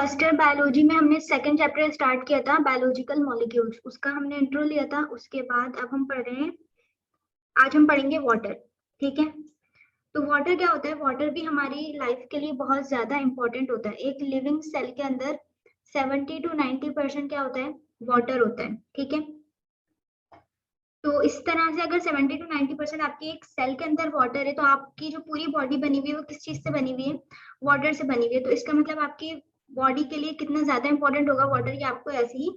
First year biology में हमने second chapter start किया था बायोलॉजिकल मॉलिक्यूल्स, उसका हमने इंट्रो लिया था। उसके बाद अब हम पढ़ रहे हैं, आज हम पढ़ेंगे वाटर। ठीक है, तो वाटर क्या होता है? वाटर भी हमारी लाइफ के लिए बहुत ज्यादा इंपॉर्टेंट होता है। एक लिविंग सेल के अंदर 70 to 90% क्या होता है? वाटर होता है। ठीक है, तो इस तरह से अगर 70 to 90% आपके एक सेल के अंदर वाटर है, तो आपकी जो पूरी बॉडी बनी हुई है वो किस चीज से बनी हुई है? वाटर से बनी हुई है। तो इसका मतलब आपकी बॉडी के लिए कितना ज्यादा इंपॉर्टेंट होगा वाटर, ये आपको ऐसे ही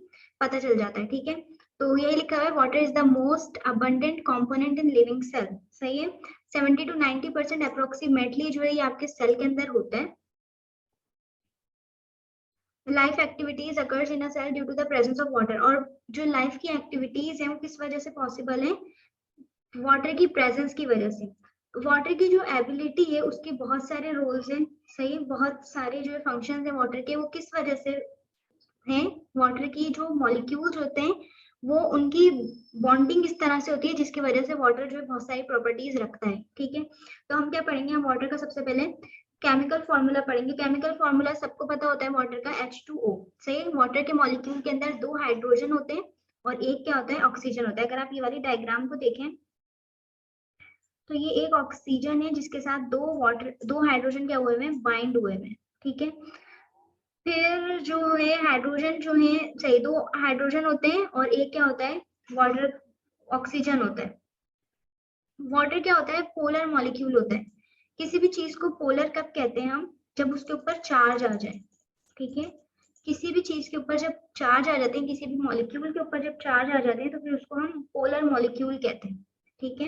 पता चल जाता है। ठीक है, तो यही लिखा हुआ है, water is the most abundant component in living cell. सही है, 70 to 90% अप्रोक्सीमेटली जो है ये आपके सेल के अंदर होता है। Life activities occurs in a cell due to the presence of water. और जो लाइफ की एक्टिविटीज है वो किस वजह से पॉसिबल है? वाटर की प्रेजेंस की वजह से। वाटर की जो एबिलिटी है उसके बहुत सारे रोल्स हैं। सही, बहुत सारे जो फंक्शंस है वाटर के, वो किस वजह से हैं? वाटर की जो मॉलिक्यूल्स होते हैं वो उनकी बॉन्डिंग इस तरह से होती है जिसकी वजह से वाटर जो है बहुत सारी प्रॉपर्टीज रखता है। ठीक है, तो हम क्या पढ़ेंगे? हम वाटर का सबसे पहले केमिकल फॉर्मूला पढ़ेंगे। केमिकल फॉर्मूला सबको पता होता है वाटर का, H2O। सही, वाटर के मॉलिक्यूल के अंदर 2 हाइड्रोजन होते हैं और एक क्या होता है? ऑक्सीजन होता है। अगर आप ये वाली डायग्राम को देखें तो ये एक ऑक्सीजन है जिसके साथ दो हाइड्रोजन क्या हुए हैं? बाइंड हुए हैं। ठीक है, फिर जो है हाइड्रोजन जो है, सही, 2 हाइड्रोजन होते हैं और एक क्या होता है? वाटर, ऑक्सीजन होता है। वाटर क्या होता है? पोलर मॉलिक्यूल होता है। किसी भी चीज को पोलर कब कहते हैं हम? जब उसके ऊपर चार्ज आ जाए। ठीक है, किसी भी चीज के ऊपर जब चार्ज आ जाते हैं, किसी भी मॉलिक्यूल के ऊपर जब चार्ज आ जाते हैं तो फिर उसको हम पोलर मॉलिक्यूल कहते हैं। ठीक है,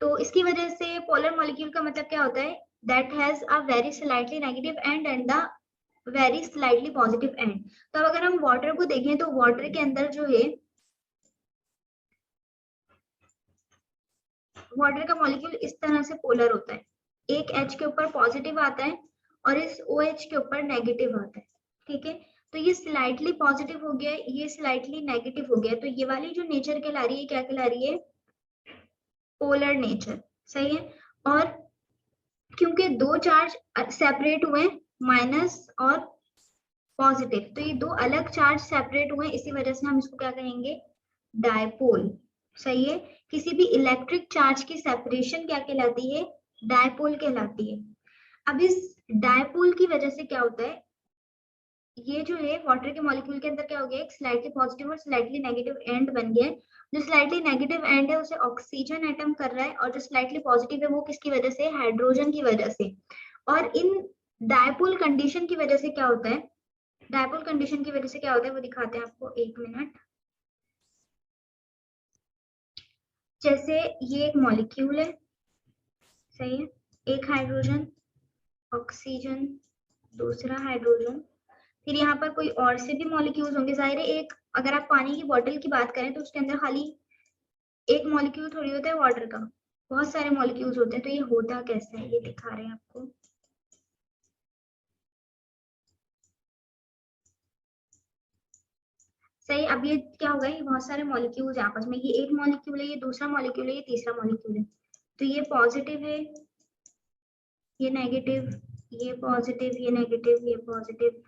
तो इसकी वजह से पोलर मॉलिक्यूल का मतलब क्या होता है? That has a very slightly negative and and the very slightly positive and. तो अब अगर हम वाटर को देखें तो वाटर के अंदर जो है, वाटर का मॉलिक्यूल इस तरह से पोलर होता है। एक H के ऊपर पॉजिटिव आता है और इस OH के ऊपर नेगेटिव आता है। ठीक है, तो ये स्लाइटली पॉजिटिव हो गया, ये स्लाइटली नेगेटिव हो गया, तो ये वाली जो नेचर कहला रही है क्या कहला रही है? Polar nature. सही है, और क्योंकि 2 चार्ज सेपरेट हुए, माइनस और पॉजिटिव, तो ये 2 अलग चार्ज सेपरेट हुए, इसी वजह से हम इसको क्या कहेंगे? डायपोल। सही है, किसी भी इलेक्ट्रिक चार्ज की सेपरेशन क्या कहलाती है? डायपोल कहलाती है। अब इस डायपोल की वजह से क्या होता है? ये जो है वाटर के मॉलिक्यूल के अंदर क्या हो गया? एक स्लाइटली पॉजिटिव और स्लाइटली नेगेटिव एंड बन गया है। जो स्लाइटली नेगेटिव एंड है उसे ऑक्सीजन एटम कर रहा है और जो स्लाइटली पॉजिटिव है वो किसकी वजह से? हाइड्रोजन की वजह से। और इन डायपोल कंडीशन की वजह से क्या होता है? डायपोल कंडीशन की वजह से क्या होता है वो दिखाते हैं आपको, एक मिनट। जैसे ये एक मॉलिक्यूल है, सही है, एक हाइड्रोजन, ऑक्सीजन, दूसरा हाइड्रोजन, फिर यहाँ पर कोई और से भी मॉलिक्यूल्स होंगे। जाहिर है, एक अगर आप पानी की बोतल की बात करें तो उसके अंदर खाली एक मॉलिक्यूल थोड़ी होता है वाटर का, बहुत सारे मॉलिक्यूल्स होते हैं। तो ये होता कैसे है ये दिखा रहे हैं आपको। सही, अब ये क्या होगा? ये बहुत सारे मॉलिक्यूल्स है आपस में, ये एक मॉलिक्यूल है, ये दूसरा मॉलिक्यूल है, ये तीसरा मॉलिक्यूल है। तो ये पॉजिटिव है, ये नेगेटिव, ये पॉजिटिव, ये नेगेटिव, ये पॉजिटिव,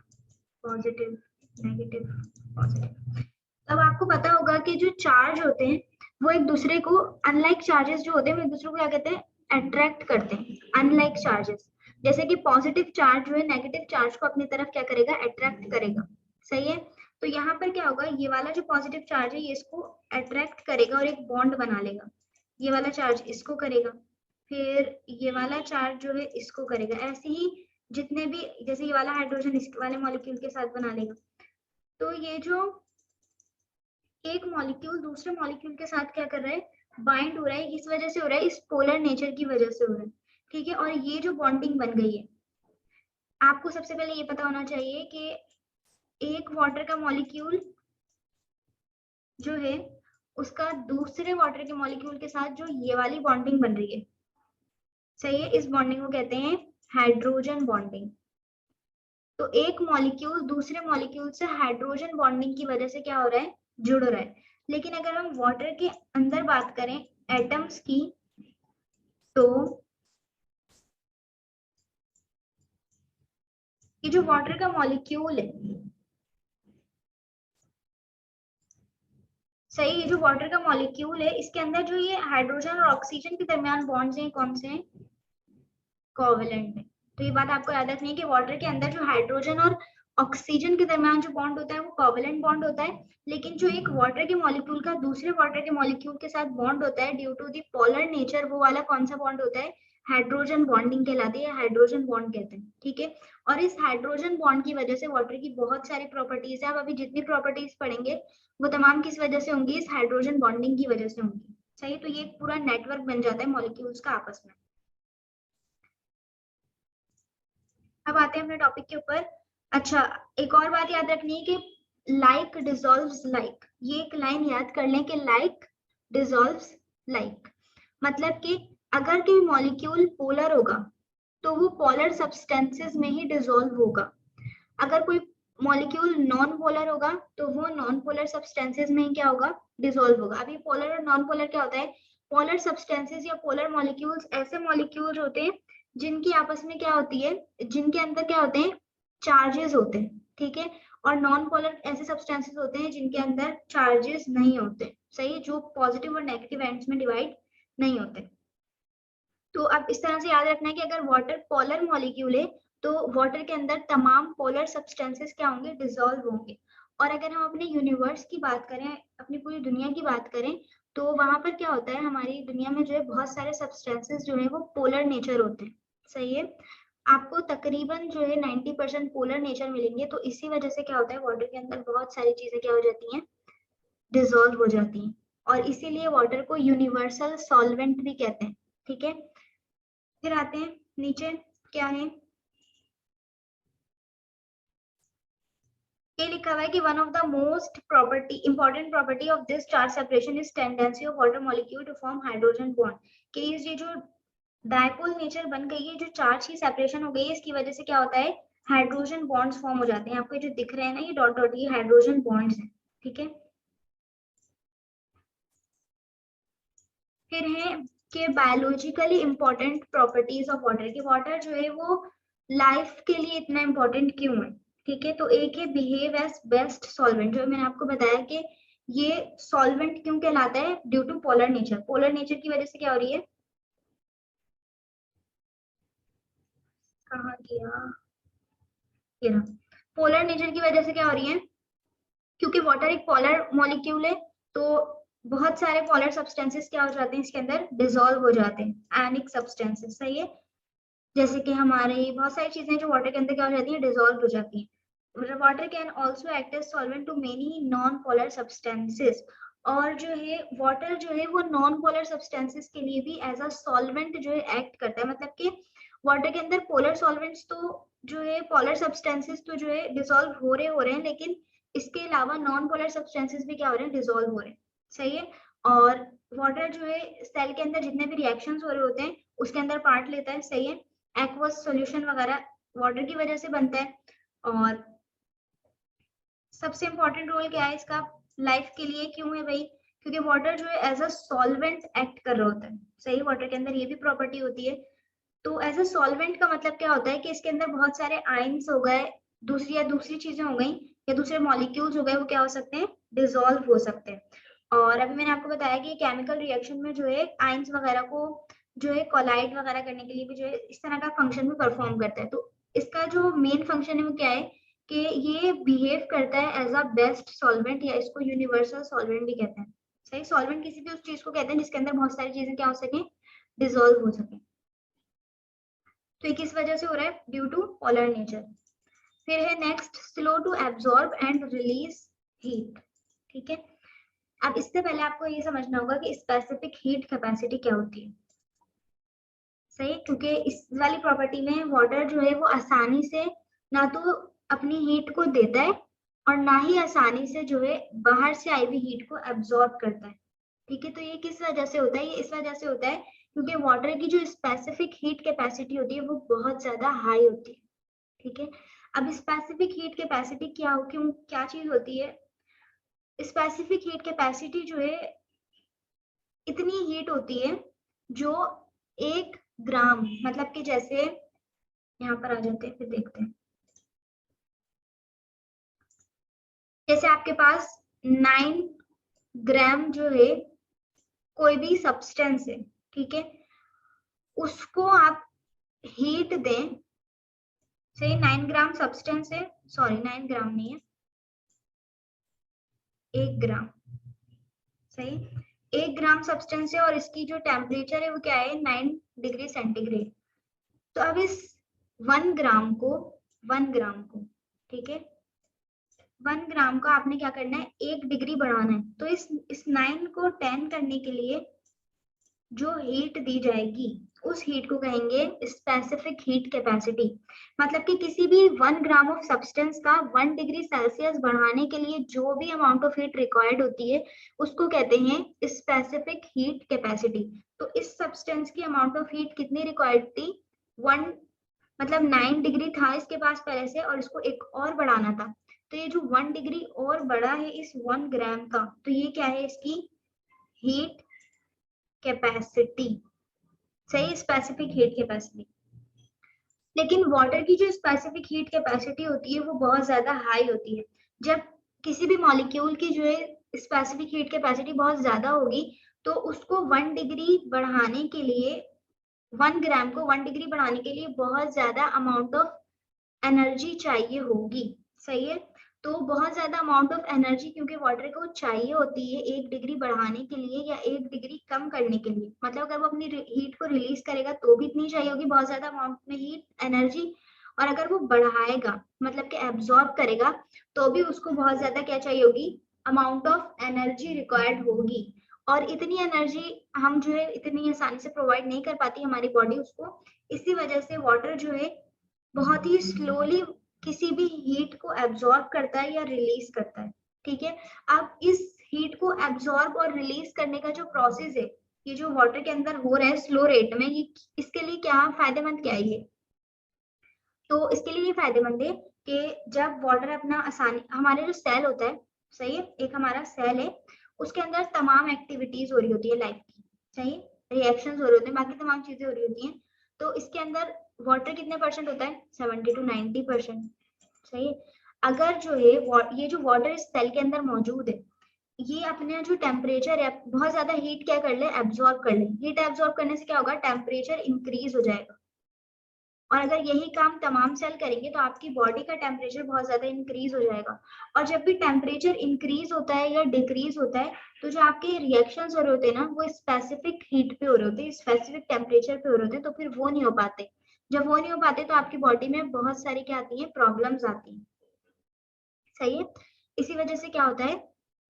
पॉजिटिव, नेगेटिव, पॉजिटिव। अब आपको पता होगा कि जो चार्ज होते हैं वो एक दूसरे को, अनलाइक चार्जेस जो होते हैं वो एक दूसरे को क्या कहते हैं? अट्रैक्ट करते हैं। अनलाइक चार्जेस, जैसे कि पॉजिटिव चार्ज जो है नेगेटिव चार्ज को अपनी तरफ क्या करेगा? अट्रैक्ट करेगा। सही है, तो यहाँ पर क्या होगा? ये वाला जो पॉजिटिव चार्ज है ये इसको अट्रैक्ट करेगा और एक बॉन्ड बना लेगा। ये वाला चार्ज इसको करेगा, फिर ये वाला चार्ज जो है इसको करेगा। ऐसे ही जितने भी, जैसे ये वाला हाइड्रोजन इस वाले मॉलिक्यूल के साथ बना लेगा। तो ये जो एक मॉलिक्यूल दूसरे मॉलिक्यूल के साथ क्या कर रहा है? बाइंड हो रहा है, इस वजह से हो रहा है, इस पोलर नेचर की वजह से हो रहा है। ठीक है, और ये जो बॉन्डिंग बन गई है, आपको सबसे पहले ये पता होना चाहिए कि एक वाटर का मॉलिक्यूल जो है उसका दूसरे वाटर के मॉलिक्यूल के साथ जो ये वाली बॉन्डिंग बन रही है, सही है, इस बॉन्डिंग को कहते हैं हाइड्रोजन बॉन्डिंग। तो एक मॉलिक्यूल दूसरे मॉलिक्यूल से हाइड्रोजन बॉन्डिंग की वजह से क्या हो रहा है? जुड़ रहा है। लेकिन अगर हम वाटर के अंदर बात करें एटम्स की, तो ये जो वाटर का मॉलिक्यूल है, सही, ये जो वाटर का मॉलिक्यूल है इसके अंदर जो ये हाइड्रोजन और ऑक्सीजन के दरमियान बॉन्ड्स हैं, कौन से हैं? कोवेलेंट है। तो ये बात आपको याद रखनी है कि वाटर के अंदर जो हाइड्रोजन और ऑक्सीजन के दरमियान जो बॉन्ड होता है वो कोवेलेंट बॉन्ड होता है, लेकिन जो एक वाटर के मॉलिक्यूल का दूसरे वाटर के मॉलिक्यूल के साथ बॉन्ड होता है due to the polar nature, वो वाला कौन सा बॉन्ड होता है? हाइड्रोजन बॉन्डिंग कहलाती है, हाइड्रोजन बॉन्ड कहते हैं, ठीक है। और इस हाइड्रोजन बॉन्ड की वजह से वाटर की बहुत सारी प्रॉपर्टीज है, अब अभी जितनी प्रॉपर्टीज पढ़ेंगे वो तमाम किस वजह से होंगी? इस हाइड्रोजन बॉन्डिंग की वजह से होंगी, सही। तो ये एक पूरा नेटवर्क बन जाता है मॉलिक्यूल्स का आपस में। अब आते हैं अपने टॉपिक के ऊपर। अच्छा, एक और बात याद रखनी है कि लाइक डिसॉल्व्स लाइक, ये एक लाइन याद कर लें कि लाइक डिसॉल्व्स लाइक, मतलब कि अगर कोई मॉलिक्यूल पोलर होगा तो वो पोलर सब्सटेंसेस में ही डिसॉल्व होगा, अगर कोई मॉलिक्यूल नॉन पोलर होगा तो वो नॉन पोलर सब्सटेंसेस में ही क्या होगा? डिसॉल्व होगा। अभी पोलर और नॉन पोलर क्या होता है? पोलर सब्सटेंसेस या पोलर मॉलिक्यूल्स ऐसे मॉलिक्यूल्स होते हैं जिनकी आपस में क्या होती है, जिनके अंदर क्या होते हैं? चार्जेस होते हैं, ठीक है। और नॉन पोलर ऐसे सब्सटेंसेस होते हैं जिनके अंदर चार्जेस नहीं होते, सही, जो पॉजिटिव और नेगेटिव एंड्स में डिवाइड नहीं होते। तो अब इस तरह से याद रखना है कि अगर वाटर पोलर मॉलिक्यूल है तो वाटर के अंदर तमाम पोलर सब्सटेंसेस क्या होंगे? डिसॉल्व होंगे। और अगर हम अपने यूनिवर्स की बात करें, अपनी पूरी दुनिया की बात करें, तो वहां पर क्या होता है? हमारी दुनिया में जो है बहुत सारे सब्सटेंसेस जो है वो पोलर नेचर होते हैं, सही है। आपको तकरीबन जो है 90% पोलर नेचर मिलेंगे, तो इसी वजह से क्या होता है? वाटर के अंदर बहुत सारी चीजें क्या हो जाती हैं? डिसॉल्व हो जाती हैं। और इसीलिए वाटर को यूनिवर्सल सॉल्वेंट भी कहते हैं, ठीक है। फिर आते हैं नीचे, क्या है? ये लिखा हुआ है कि one of the most property important property of this charge separation is tendency of water molecule to form hydrogen bond, कि ये जो डायपोल नेचर बन गई है, जो चार्ज की सेपरेशन हो गई है, इसकी वजह से क्या होता है? हाइड्रोजन बॉन्ड्स फॉर्म हो जाते हैं। आपको ये जो दिख रहे हैं ना, ये डॉट डॉट, ये हाइड्रोजन बॉन्ड्स हैं, ठीक है। फिर है कि biologically important properties of water, कि वाटर जो है वो लाइफ के लिए इतना इंपॉर्टेंट क्यों है, ठीक है। तो एक है बिहेव एज बेस्ट सॉल्वेंट, जो मैंने आपको बताया कि ये सॉल्वेंट क्यों कहलाता है? Due to polar nature, polar nature की वजह से क्या हो रही है? कहाँ गया ये रहा। पोलर नेचर की वजह से क्या हो रही है? क्योंकि वाटर एक पोलर मॉलिक्यूल है, तो बहुत सारे पोलर सब्सटेंसेस क्या हो जाते हैं? इसके अंदर डिसॉल्व हो जाते हैं, आयनिक सब्सटेंसेस, सही है। जैसे कि हमारे बहुत सारी चीजें जो वाटर के अंदर क्या हो जाती है? डिसॉल्व हो जाती है। Water can also act as solvent to many non polar substances, और जो है वाटर जो है वो नॉन पोलर सब्सटेंसेस के लिए भी एज अ सॉल्वेंट जो है एक्ट करता है, मतलब कि वाटर के अंदर पोलर सॉल्वेंट्स तो जो है, पोलर सब्सटेंसेस तो जो है डिसॉल्व हो रहे हैं, लेकिन इसके अलावा नॉन पोलर सब्सटेंसेस भी क्या हो रहे हैं? डिसॉल्व हो रहे हैं, सही है। और वाटर जो है सेल के अंदर जितने भी रिएक्शंस हो रहे होते हैं उसके अंदर पार्ट लेता है, सही है। एक्वस सॉल्यूशन वगैरह वाटर की वजह से बनता है। और सबसे इंपॉर्टेंट रोल क्या है इसका लाइफ के लिए? क्यों है भाई? क्योंकि वाटर जो है एज अ सॉल्वेंट एक्ट कर रहा होता है, सही। वाटर के अंदर ये भी प्रॉपर्टी होती है। तो एज अ सॉल्वेंट का मतलब क्या होता है? कि इसके अंदर बहुत सारे आयंस हो गए, दूसरी चीजें हो गई, या दूसरे मॉलिक्यूल्स हो गए, वो क्या हो सकते हैं? डिसॉल्व हो सकते हैं। और अभी मैंने आपको बताया कि केमिकल रिएक्शन में जो है आयंस वगैरह को जो है कोलाइड वगैरह करने के लिए भी जो है इस तरह का फंक्शन भी परफॉर्म करता है। तो इसका जो मेन फंक्शन है वो क्या है? कि ये बिहेव करता है एज अ बेस्ट सॉल्वेंट, या इसको यूनिवर्सल सॉल्वेंट भी कहते हैं, सही। सॉल्वेंट किसी भी उस चीज को कहते हैं जिसके अंदर बहुत सारी चीजें क्या हो सके? डिसॉल्व हो सके। तो ये किस वजह से हो रहा है? Due to polar nature. फिर है next, slow to absorb and release heat, ठीक है। अब इससे पहले आपको ये समझना होगा कि स्पेसिफिक हीट कैपेसिटी क्या होती है, सही। क्योंकि इस वाली प्रॉपर्टी में वाटर जो है वो आसानी से ना तो अपनी हीट को देता है और ना ही आसानी से जो है बाहर से आई हुई हीट को एब्जॉर्ब करता है, ठीक है। तो ये किस वजह से होता है? ये इस वजह से होता है क्योंकि वाटर की जो स्पेसिफिक हीट कैपेसिटी होती है वो बहुत ज्यादा हाई होती है, ठीक है। अब स्पेसिफिक हीट कैपेसिटी क्या चीज होती है? स्पेसिफिक हीट कैपेसिटी जो है इतनी हीट होती है जो 1 ग्राम, मतलब कि जैसे यहाँ पर आ जाते हैं फिर देखते हैं। जैसे आपके पास 9 ग्राम जो है कोई भी सब्सटेंस है, ठीक है, उसको आप हीट दें, सही 9 ग्राम सब्सटेंस है, सॉरी 9 ग्राम नहीं है, 1 ग्राम, सही 1 ग्राम सब्सटेंस है और इसकी जो टेम्परेचर है वो क्या है 9 डिग्री सेंटीग्रेड। तो अब इस 1 ग्राम को 1 ग्राम को, ठीक है, 1 ग्राम का आपने क्या करना है 1 डिग्री बढ़ाना है। तो इस 9 को 10 करने के लिए जो हीट दी जाएगी उस हीट को कहेंगे स्पेसिफिक हीट कैपेसिटी। मतलब कि किसी भी 1 ग्राम ऑफ सब्सटेंस का 1 डिग्री सेल्सियस बढ़ाने के लिए जो भी अमाउंट ऑफ हीट रिक्वायर्ड होती है उसको कहते हैं स्पेसिफिक हीट कैपेसिटी। तो इस सब्सटेंस की अमाउंट ऑफ हीट कितनी रिक्वायर्ड थी 1, मतलब 9 डिग्री था इसके पास पहले से और इसको एक और बढ़ाना था। तो ये जो 1 डिग्री और बढ़ा है इस 1 ग्राम का, तो ये क्या है इसकी हीट कैपेसिटी, सही स्पेसिफिक हीट कैपेसिटी। लेकिन वाटर की जो स्पेसिफिक हीट कैपेसिटी होती है वो बहुत ज्यादा हाई होती है। जब किसी भी मॉलिक्यूल की जो है स्पेसिफिक हीट कैपेसिटी बहुत ज्यादा होगी तो उसको 1 डिग्री बढ़ाने के लिए 1 ग्राम को 1 डिग्री बढ़ाने के लिए बहुत ज्यादा अमाउंट ऑफ एनर्जी चाहिए होगी, सही है। तो बहुत ज्यादा अमाउंट ऑफ एनर्जी क्योंकि वाटर को चाहिए होती है 1 डिग्री बढ़ाने के लिए या 1 डिग्री कम करने के लिए, मतलब अगर वो अपनी हीट को रिलीज करेगा तो भी इतनी चाहिए होगी बहुत ज्यादा अमाउंट में हीट एनर्जी, और अगर वो बढ़ाएगा मतलब कि एब्जॉर्ब करेगा तो भी उसको बहुत ज्यादा क्या चाहिए होगी अमाउंट ऑफ एनर्जी रिक्वायर्ड होगी। और इतनी एनर्जी हम जो है इतनी आसानी से प्रोवाइड नहीं कर पाती हमारी बॉडी उसको, इसी वजह से वाटर जो है बहुत ही स्लोली किसी भी हीट को एब्जॉर्ब करता है या रिलीज करता है, ठीक है। अब इस हीट को एब्जॉर्ब और रिलीज करने का जो प्रोसेस है ये जो वाटर के अंदर हो रहा है स्लो रेट में, ये इसके लिए क्या फायदेमंद क्या है ये, तो इसके लिए ये फायदेमंद है कि जब वाटर अपना आसानी, हमारे जो सेल होता है, सही है, एक हमारा सेल है उसके अंदर तमाम एक्टिविटीज हो रही होती है लाइफ की, सही, रिएक्शंस हो रहे होते हैं, बाकी तमाम चीजें हो रही होती हैं। तो इसके अंदर वाटर कितने परसेंट होता है 70 to 90%, सही है। अगर जो है ये जो वाटर इस सेल के अंदर मौजूद है ये अपने जो टेम्परेचर है बहुत ज्यादा हीट क्या कर ले एब्जॉर्ब कर ले, हीट एब्जॉर्ब करने से क्या होगा टेम्परेचर इंक्रीज हो जाएगा। और अगर यही काम तमाम सेल करेंगे तो आपकी बॉडी का टेम्परेचर बहुत ज्यादा इंक्रीज हो जाएगा। और जब भी टेम्परेचर इंक्रीज होता है या डिक्रीज होता है तो जो आपके रिएक्शंस हो रहे होते हैं ना वो स्पेसिफिक हीट पे हो रहे होते हैं, स्पेसिफिक टेम्परेचर पे हो रहे होते हैं, तो फिर वो नहीं हो पाते। जब वो नहीं हो पाते तो आपकी बॉडी में बहुत सारी क्या आती है प्रॉब्लम्स आती हैं, सही है। इसी वजह से क्या होता है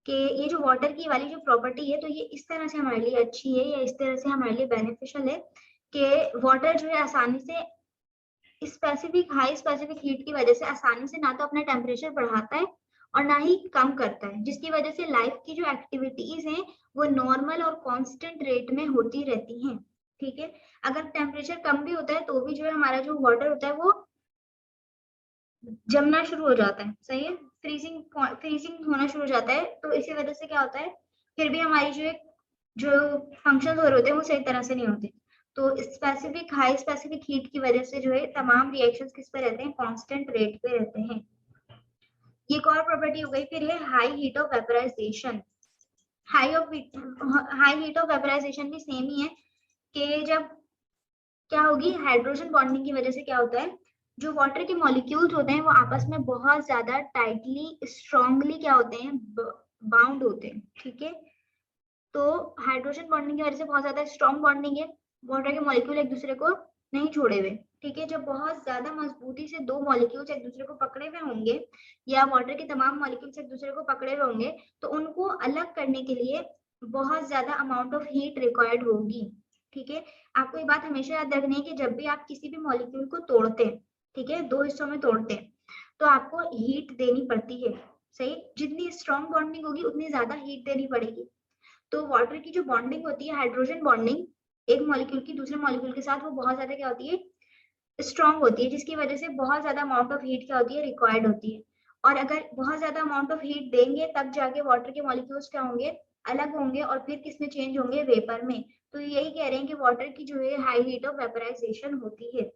कि ये जो वाटर की वाली जो प्रॉपर्टी है तो ये इस तरह से हमारे लिए अच्छी है या इस तरह से हमारे लिए बेनिफिशियल है कि वाटर जो है आसानी से स्पेसिफिक हाई स्पेसिफिक हीट की वजह से आसानी से ना तो अपना टेम्परेचर बढ़ाता है और ना ही कम करता है, जिसकी वजह से लाइफ की जो एक्टिविटीज हैं वो नॉर्मल और कांस्टेंट रेट में होती रहती हैं, ठीक है। अगर टेम्परेचर कम भी होता है तो भी जो है हमारा जो वाटर होता है वो जमना शुरू हो जाता है, सही है, फ्रीजिंग होना शुरू हो जाता है। तो इसी वजह से क्या होता है फिर भी हमारी जो फंक्शन हो रहे होते हैं वो सही तरह से नहीं होते। तो स्पेसिफिक हाई स्पेसिफिक हीट की वजह से जो है तमाम रिएक्शंस किस पे रहते हैं कांस्टेंट रेट पे रहते हैं। ये एक और प्रॉपर्टी हो गई। फिर है high heat of vaporisation. High heat of vaporisation भी सेम ही है कि जब क्या होगी हाइड्रोजन बॉन्डिंग की वजह से क्या होता है जो वाटर के मॉलिक्यूल्स होते हैं वो आपस में बहुत ज्यादा टाइटली स्ट्रांगली क्या होते हैं बाउंड होते हैं, ठीक है। तो हाइड्रोजन बॉन्डिंग की वजह से बहुत ज्यादा स्ट्रॉन्ग बॉन्डिंग है, वाटर के मॉलिक्यूल एक दूसरे को नहीं छोड़े हुए, ठीक है। जब बहुत ज्यादा मजबूती से दो मॉलिक्यूल्स एक दूसरे को पकड़े हुए होंगे या वाटर के तमाम मॉलिक्यूल्स एक दूसरे को पकड़े हुए होंगे तो उनको अलग करने के लिए बहुत ज्यादा अमाउंट ऑफ हीट रिक्वायर्ड होगी, ठीक है। आपको ये बात हमेशा याद रखनी है कि जब भी आप किसी भी मॉलिक्यूल को तोड़ते हैं, ठीक है, दो हिस्सों में तोड़ते हैं तो आपको हीट देनी पड़ती है, सही, जितनी स्ट्रॉन्ग बॉन्डिंग होगी उतनी ज्यादा हीट देनी पड़ेगी। तो वाटर की जो बॉन्डिंग होती है हाइड्रोजन बॉन्डिंग एक मॉलिक्यूल की दूसरे मॉलिक्यूल के साथ वो बहुत ज्यादा क्या होती है स्ट्रॉन्ग होती है, जिसकी वजह से बहुत ज्यादा अमाउंट ऑफ हीट क्या होती है रिक्वायर्ड होती है। और अगर बहुत ज्यादा अमाउंट ऑफ हीट देंगे तब जाके वाटर के मॉलिक्यूल्स क्या होंगे अलग होंगे और फिर किसमें चेंज होंगे वेपर में। तो यही कह रहे हैं कि वाटर की जो है हाई हीट ऑफ वेपराइजेशन होती है।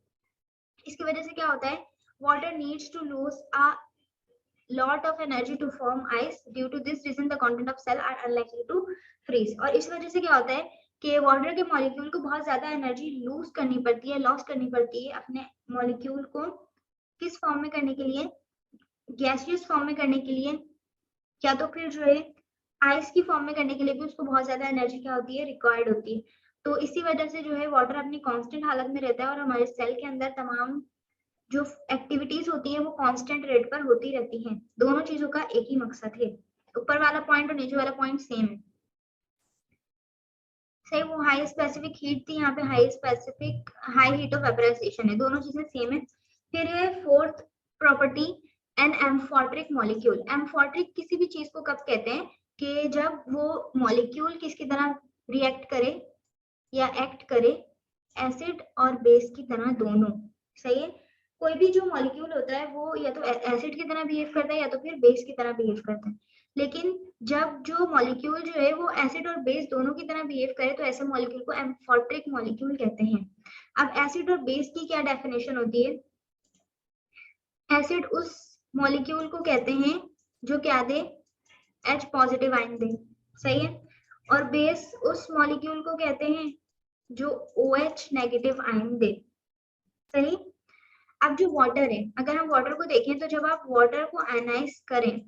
इसकी वजह से क्या होता है water needs to lose a lot of energy to form ice. Due to this reason the content of cell are unlikely to freeze. और इस वजह से क्या होता है कि वाटर के मॉलिक्यूल को बहुत ज्यादा एनर्जी लूज करनी पड़ती है, लॉस करनी पड़ती है अपने मॉलिक्यूल को किस फॉर्म में करने के लिए, गैसियस फॉर्म में करने के लिए, या तो फिर जो है आइस की फॉर्म में करने के लिए भी उसको बहुत ज्यादा एनर्जी क्या होती है, रिक्वायर्ड होती है। तो इसी वजह से जो है वाटर अपनी कांस्टेंट हालत में रहता है और हमारे सेल के अंदर तमाम जो एक्टिविटीज होती है वो कांस्टेंट रेट पर होती रहती हैं। दोनों चीजों का एक ही मकसद है। ऊपर वाला पॉइंट और नीचे वाला पॉइंट सेम है, सही। वो हाई स्पेसिफिक हीट थी, यहाँ पे हाई हीट ऑफ वेपराइजेशन है, दोनों चीजें सेम है। फिर है fourth property, an amphoteric molecule. Amphoteric किसी भी चीज को कब कहते हैं कि जब वो मॉलिक्यूल किसकी तरह रिएक्ट करे या एक्ट करे, एसिड और बेस की तरह दोनों, सही है। कोई भी जो मॉलिक्यूल होता है वो या तो एसिड की तरह बिहेव करता है या तो फिर बेस की तरह बिहेव करता है। लेकिन जब जो मॉलिक्यूल जो है वो एसिड और बेस दोनों की तरह बिहेव करे तो ऐसे मॉलिक्यूल को एम्फोट्रिक मॉलिक्यूल कहते हैं। अब एसिड और बेस की क्या डेफिनेशन होती है? एसिड उस मॉलिक्यूल को कहते हैं जो क्या दे, H पॉजिटिव आयन दे, सही है। और बेस उस मॉलिक्यूल को कहते हैं जो OH नेगेटिव आयन दे, सही। अब जो वाटर है, अगर हम वाटर को देखें तो जब आप वाटर को आयनाइज करें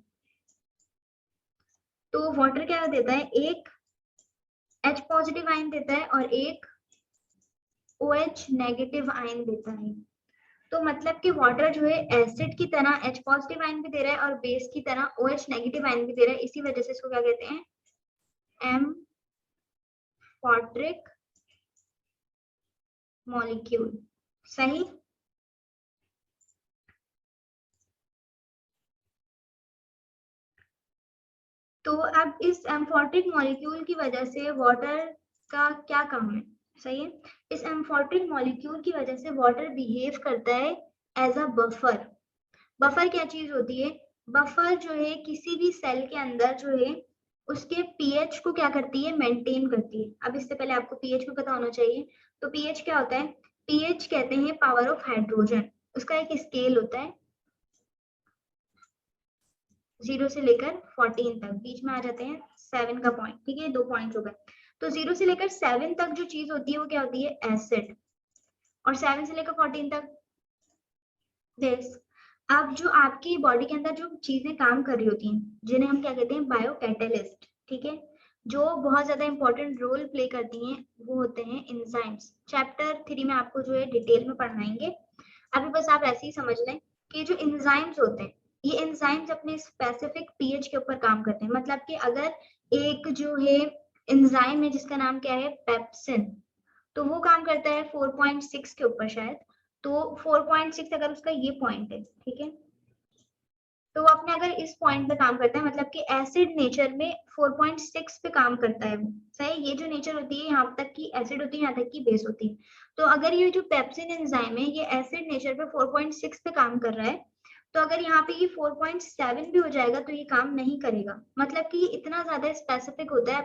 तो वाटर क्या देता है, एक H पॉजिटिव आयन देता है और एक OH नेगेटिव आयन देता है। तो मतलब कि वाटर जो है एसिड की तरह H पॉजिटिव आयन भी दे रहा है और बेस की तरह OH नेगेटिव आयन भी दे रहा है। इसी वजह से इसको क्या कहते हैं, एम्फोट्रिक मॉलिक्यूल, सही। तो अब इस एम्फोट्रिक मॉलिक्यूल की वजह से वाटर का क्या काम है, सही है। इस एम्फोट्रिक मॉलिक्यूल की वजह से वाटर बिहेव करता है एज अ बफर। बफर क्या चीज होती है? बफर जो है किसी भी सेल के अंदर जो है उसके पीएच को क्या करती है, मेंटेन करती है। अब इससे पहले आपको पीएच भी पता होना चाहिए। तो पीएच क्या होता है? पीएच कहते हैं पावर ऑफ हाइड्रोजन। उसका एक स्केल होता है 0 से लेकर 14 तक, बीच में आ जाते हैं 7 का पॉइंट, ठीक है। 2 पॉइंट हो गए। तो 0 से लेकर 7 तक जो चीज होती है वो क्या होती है, एसिड। और 7 से लेकर 14 तक बेस। अब जो आपकी बॉडी के अंदर जो चीजें काम कर रही होती हैं जिन्हें हम क्या कहते हैं, बायो कैटेलिस्ट, ठीक है, जो बहुत ज्यादा इंपॉर्टेंट रोल प्ले करती हैं वो होते हैं एंजाइम्स। चैप्टर 3 में आपको जो है डिटेल में पढ़ाएंगे। अभी बस आप ऐसे ही समझ लें कि जो एंजाइम्स होते हैं ये एंजाइम्स अपने स्पेसिफिक पीएच के ऊपर काम करते हैं। मतलब कि अगर एक जो है एंजाइम है जिसका नाम क्या है, पेप्सिन, तो वो काम करता है 4.6 के ऊपर शायद। तो 4.6 अगर उसका ये पॉइंट है, ठीक है, तो वो अपने अगर इस पॉइंट पे काम करता है मतलब कि एसिड नेचर में 4.6 पे काम करता है वो, सही। ये जो नेचर होती है यहाँ तक की एसिड होती है, यहाँ तक की बेस होती है। तो अगर ये जो पेप्सिन एंजाइम है ये एसिड नेचर पे 4.6 पे काम कर रहा है, तो अगर यहाँ पे ये 4.7 भी हो जाएगा तो ये काम नहीं करेगा। मतलब कि ये इतना ज्यादा स्पेसिफिक होता है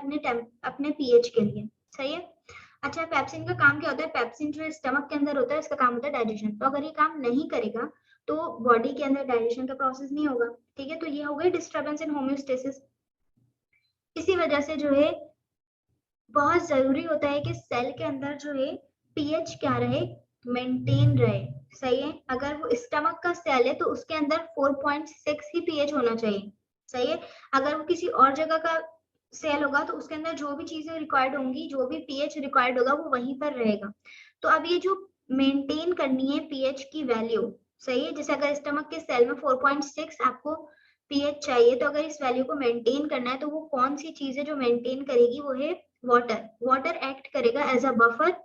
अपने पीएच के लिए, सही है। अच्छा, पेप्सिन का काम क्या होता है? पेप्सिन जो स्टमक के अंदर होता है इसका काम होता है डाइजेशन। तो अगर ये काम नहीं करेगा तो बॉडी के अंदर डाइजेशन का प्रोसेस नहीं होगा, ठीक है। तो ये हो गई डिस्टर्बेंस इन होम्योस्टेसिस। इसी वजह से जो है बहुत जरूरी होता है कि सेल के अंदर जो है पीएच क्या रहे, मेंटेन रहे, सही है। अगर वो स्टमक का सेल है तो उसके अंदर 4.6 ही पीएच होना चाहिए, सही है। अगर वो किसी और जगह का सेल होगा तो उसके अंदर जो भी चीजें रिक्वायर्ड होंगी, जो भी पीएच रिक्वायर्ड होगा वो वहीं पर रहेगा। तो अब ये जो मेंटेन करनी है पीएच की वैल्यू, सही है। जैसे अगर स्टमक के सेल में 4.6 आपको पीएच चाहिए, तो अगर इस वैल्यू को मेंटेन करना है तो वो कौन सी चीज है जो मेंटेन करेगी, वो है वाटर। वाटर एक्ट करेगा एज अ बफर,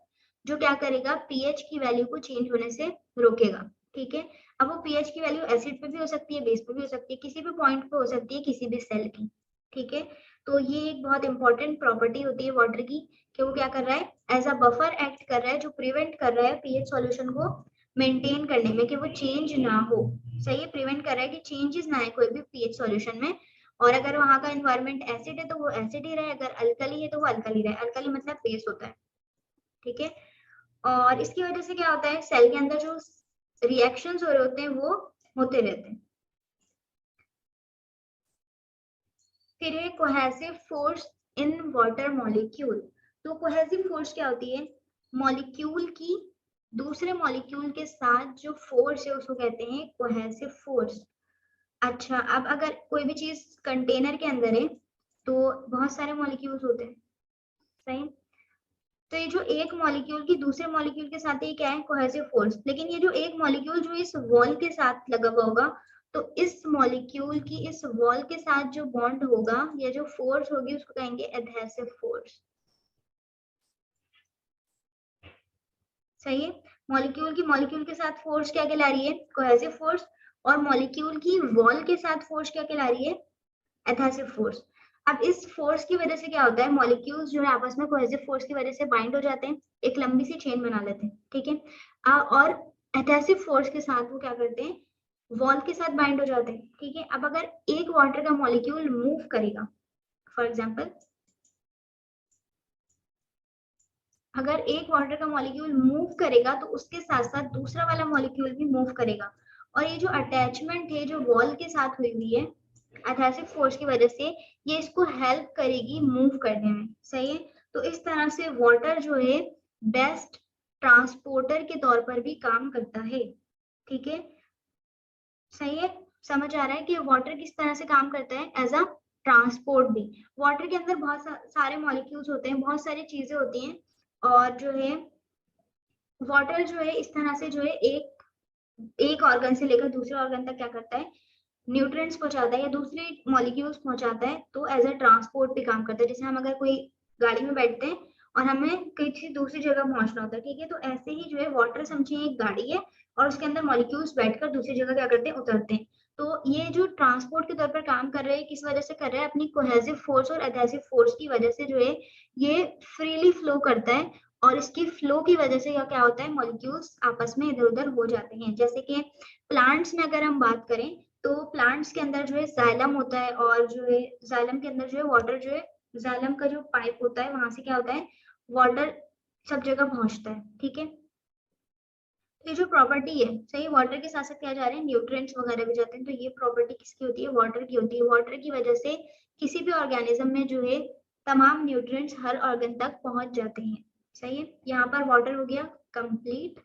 जो क्या करेगा, पीएच की वैल्यू को चेंज होने से रोकेगा, ठीक है। अब वो पीएच की वैल्यू एसिड पे भी हो सकती है, बेस पे भी हो सकती है, किसी भी पॉइंट पे हो सकती है, किसी भी सेल की, ठीक है। तो ये एक बहुत इंपॉर्टेंट प्रॉपर्टी होती है वाटर की कि वो क्या कर रहा है, एज अ बफर एक्ट कर रहा है, जो प्रिवेंट कर रहा है पीएच सॉल्यूशन को मेंटेन करने में कि वो चेंज ना हो, सही है। प्रिवेंट कर रहा है कि चेंजेस ना आए कोई भी पीएच सॉल्यूशन में। और अगर वहां का एनवायरनमेंट एसिड है तो वो एसिड ही रहे, अगर अल्कली है तो वो अल्कली रहे। अल्कली मतलब बेस होता है, ठीक है। और इसकी वजह से क्या होता है, सेल के अंदर जो रिएक्शंस हो रहे होते हैं वो होते रहते हैं। फिर है cohesive force in water molecule. तो कोहेसिव फोर्स क्या होती है? मॉलिक्यूल की दूसरे मॉलिक्यूल के साथ जो फोर्स है उसको कहते हैं कोहेसिव फोर्स। अच्छा, अब अगर कोई भी चीज कंटेनर के अंदर है तो बहुत सारे मॉलिक्यूल्स होते हैं, सही? तो ये जो एक मॉलिक्यूल की दूसरे मॉलिक्यूल के साथ ये क्या है? Cohesive force. लेकिन ये जो एक मॉलिक्यूल जो इस वॉल के साथ लगा हुआ होगा, तो इस मॉलिक्यूल की इस वॉल के साथ जो बॉन्ड होगा या जो फोर्स होगी उसको कहेंगे एडहेसिव फोर्स। सही है? मॉलिक्यूल के साथ फोर्स क्या कहला रही है? Cohesive force. और मॉलिक्यूल की वॉल के साथ फोर्स क्या कहला रही है? Adhesive force. अब इस फोर्स की वजह से क्या होता है? मॉलिक्यूल्स जो है आपस में कोहेसिव फोर्स की वजह से बाइंड हो जाते हैं, एक लंबी सी चेन बना लेते हैं, ठीक है? और एडहेसिव फोर्स के साथ वो क्या करते हैं? वॉल के साथ बाइंड हो जाते हैं, ठीक है? अब अगर एक वाटर का मॉलिक्यूल मूव करेगा, फॉर एग्जाम्पल अगर एक वाटर का मॉलिक्यूल मूव करेगा तो उसके साथ साथ दूसरा वाला मॉलिक्यूल भी मूव करेगा, और ये जो अटैचमेंट है जो वॉल के साथ हुई हुई है एडहेसिव फोर्स की वजह से, ये इसको हेल्प करेगी मूव करने में, सही है? तो इस तरह से वाटर जो है बेस्ट ट्रांसपोर्टर के तौर पर भी काम करता है, ठीक है? सही है? समझ आ रहा है कि वाटर किस तरह से काम करता है एज अ ट्रांसपोर्ट भी। वाटर के अंदर बहुत सारे मॉलिक्यूल्स होते हैं, बहुत सारी चीजें होती हैं, और जो है वाटर जो है इस तरह से जो है एक ऑर्गन से लेकर दूसरे ऑर्गन तक क्या करता है? न्यूट्रिएंट्स पहुंचाता है या दूसरे मॉलिक्यूल्स पहुंचाता है, तो एज अ ट्रांसपोर्ट भी काम करता है। जैसे हम अगर कोई गाड़ी में बैठते हैं और हमें किसी दूसरी जगह पहुंचना होता है, ठीक है? तो ऐसे ही जो है वाटर समझिए एक गाड़ी है और उसके अंदर मॉलिक्यूल्स बैठकर दूसरी जगह क्या करते हैं? उतरते हैं। तो ये जो ट्रांसपोर्ट के तौर पर काम कर रहे हैं, किस वजह से कर रहे हैं? अपनी कोहेसिव फोर्स और एडहेसिव फोर्स की वजह से जो है ये फ्रीली फ्लो करता है, और इसकी फ्लो की वजह से क्या क्या होता है? मॉलिक्यूल्स आपस में इधर उधर हो जाते हैं। जैसे कि प्लांट्स में अगर हम बात करें तो प्लांट्स के अंदर जो है जाइलम होता है, और जो है जाइलम के अंदर जो है वाटर जो है जाइलम का जो पाइप होता है वहां से क्या होता है? वाटर सब जगह पहुंचता है, ठीक है? तो ये जो प्रॉपर्टी है, सही, वाटर के साथ साथ क्या जा रहे हैं? न्यूट्रिएंट्स वगैरह भी जाते हैं। तो ये प्रॉपर्टी किसकी होती है? वाटर की होती है। वाटर की वजह से किसी भी ऑर्गेनिज्म में जो है तमाम न्यूट्रिएंट्स हर ऑर्गन तक पहुंच जाते हैं, सही है? यहाँ पर वाटर हो गया कंप्लीट।